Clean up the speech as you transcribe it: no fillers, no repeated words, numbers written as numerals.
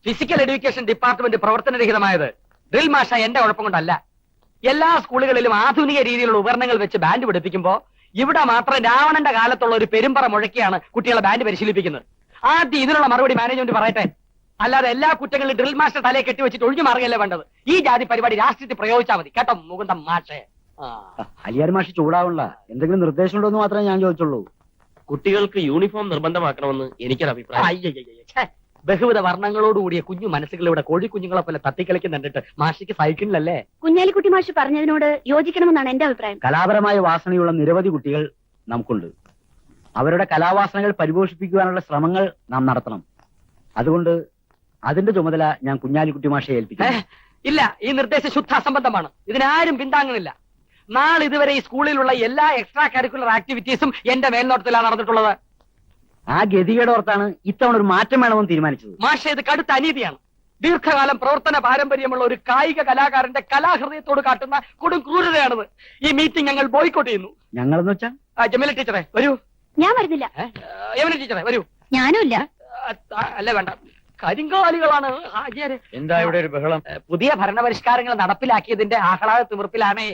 Physical education department പ്രവർത്തനരഹിതമായത് drill മാഷ എന്റെ കുഴപ്പം കൊണ്ടല്ല. എല്ലാ സ്കൂളുകളിലും ആധുനിക രീതിയിലുള്ള ഉപകരണങ്ങൾ വെച്ച് ബാൻഡ് പഠിപ്പിക്കുമ്പോ ഇവിടെ മാത്രം രാവണന്റെ കാലത്തുള്ള ഒരു പെരുമ്പറ മുഴക്കിയാണ് കുട്ടികളെ ബാൻഡ് പരിശീലിപ്പിക്കുന്നത്. ആദ്യം ഇതിനുള്ള മറുപടി മാനേജ്മെന്റ് പറയട്ടെ. അല്ലാതെ എല്ലാ കുറ്റങ്ങളിലും ഡ്രിൽ മാസ്റ്റർ തലയെ കെട്ടിവെച്ചിട്ട് ഒഴിഞ്ഞു മാറുകയല്ലേ വേണ്ടത്. ഈ ജാതി പരിപാടി രാഷ്ട്രീയത്തിൽ പ്രയോഗിച്ചാൽ മതി കേട്ടോ മുകുന്ദം മാഷേ. അലിയാർ മാഷി ചൂടാവണ്ട, എന്തെങ്കിലും നിർദ്ദേശം ഉണ്ടോ എന്ന് മാത്രമേ ഞാൻ ചോദിച്ചുള്ളൂ. കുട്ടികൾക്ക് യൂണിഫോം നിർബന്ധമാക്കണമെന്ന് എനിക്കൊരു അഭിപ്രായം. അയ്യയ്യേ, ബഹുവിധ വർണ്ണങ്ങളോടുകൂടിയ കുഞ്ഞു മനസ്സുകളിവിടെ കോഴിക്കുഞ്ഞുങ്ങളെ പോലെ തത്തിക്കളിക്കുന്നുണ്ടിട്ട് മാഷിക്ക് സഹിക്കുന്നില്ലല്ലേ? കുഞ്ഞാലിക്കുട്ടി മാഷ് പറഞ്ഞതിനോട് യോജിക്കണമെന്നാണ് എന്റെ അഭിപ്രായം. കലാപരമായ വാസനയുള്ള നിരവധി കുട്ടികൾ നമുക്കുണ്ട്. അവരുടെ കലാവാസനകൾ പരിപോഷിപ്പിക്കുവാനുള്ള ശ്രമങ്ങൾ നാം നടത്തണം. അതുകൊണ്ട് അതിന്റെ ചുമതല ഞാൻ കുഞ്ഞാലിക്കുട്ടി മാഷയെ ഏൽപ്പിക്കും. ഇല്ല, ഈ നിർദ്ദേശം ശുദ്ധ അസംബന്ധമാണ്. ഇതിനാരും പിന്താങ്ങുന്നില്ല. നാളെ ഇതുവരെ ഈ സ്കൂളിലുള്ള എല്ലാ എക്സ്ട്രാ കരിക്കുലർ ആക്ടിവിറ്റീസും എന്റെ മേൽനോട്ടത്തിലാണ് നടന്നിട്ടുള്ളത്. ആ ഗതികേടോർത്താണ് ഇത്തവണ ഒരു മാറ്റം വേണമെന്ന് തീരുമാനിച്ചത്. മാഷ, ഇത് കടുത്ത അനീതിയാണ്. ദീർഘകാലം പ്രവർത്തന പാരമ്പര്യമുള്ള ഒരു കായിക കലാകാരന്റെ കലാഹൃദയത്തോട് കാട്ടുന്ന കൊടും ക്രൂരതയാണിത്. ഈ മീറ്റിംഗ് ഞങ്ങൾ ബോയ്ക്കോട്ട് ചെയ്യുന്നു. ഞങ്ങളെന്ന് വെച്ചാ ജമീല ടീച്ചറെ വരൂ. ഞാൻ വരുന്നില്ല. യമുന ടീച്ചറെ വരൂ. ഞാനുമില്ല. അല്ല വേണ്ട, കരിങ്കാലികളാണ് ഹാജിയാര്. എന്താ ഇവിടെ ഒരു ബഹളം? പുതിയ ഭരണപരിഷ്കാരങ്ങൾ നടപ്പിലാക്കിയതിന്റെ ആഹ്ലാദ തിമിർപ്പിലാണേ.